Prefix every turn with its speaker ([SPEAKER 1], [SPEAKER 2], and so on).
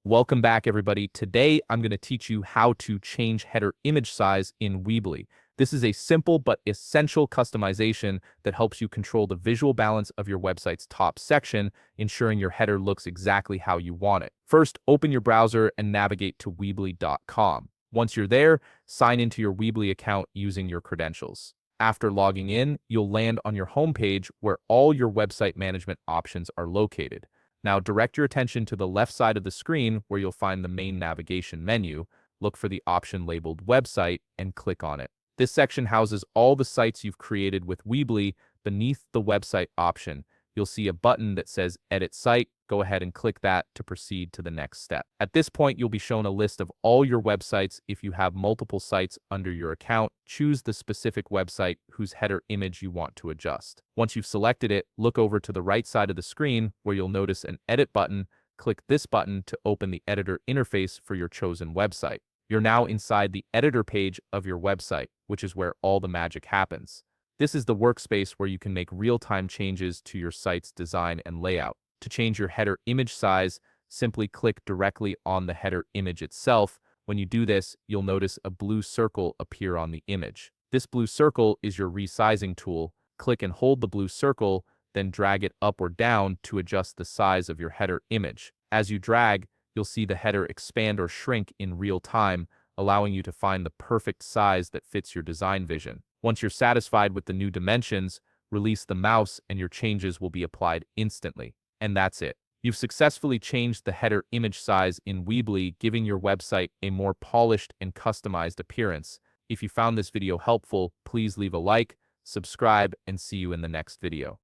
[SPEAKER 1] Welcome back, everybody. Today, I'm going to teach you how to change header image size in Weebly. This is a simple but essential customization that helps you control the visual balance of your website's top section, ensuring your header looks exactly how you want it. First, open your browser and navigate to Weebly.com. Once you're there, sign into your Weebly account using your credentials. After logging in, you'll land on your homepage where all your website management options are located. Now direct your attention to the left side of the screen where you'll find the main navigation menu. Look for the option labeled Website and click on it. This section houses all the sites you've created with Weebly. Beneath the website option, you'll see a button that says Edit Site. Go ahead and click that to proceed to the next step. At this point, you'll be shown a list of all your websites. If you have multiple sites under your account, choose the specific website whose header image you want to adjust. Once you've selected it, look over to the right side of the screen where you'll notice an Edit button. Click this button to open the editor interface for your chosen website. You're now inside the editor page of your website, which is where all the magic happens. This is the workspace where you can make real-time changes to your site's design and layout. To change your header image size, simply click directly on the header image itself. When you do this, you'll notice a blue circle appear on the image. This blue circle is your resizing tool. Click and hold the blue circle, then drag it up or down to adjust the size of your header image. As you drag, you'll see the header expand or shrink in real time, allowing you to find the perfect size that fits your design vision. Once you're satisfied with the new dimensions, release the mouse and your changes will be applied instantly. And that's it. You've successfully changed the header image size in Weebly, giving your website a more polished and customized appearance. If you found this video helpful, please leave a like, subscribe, and see you in the next video.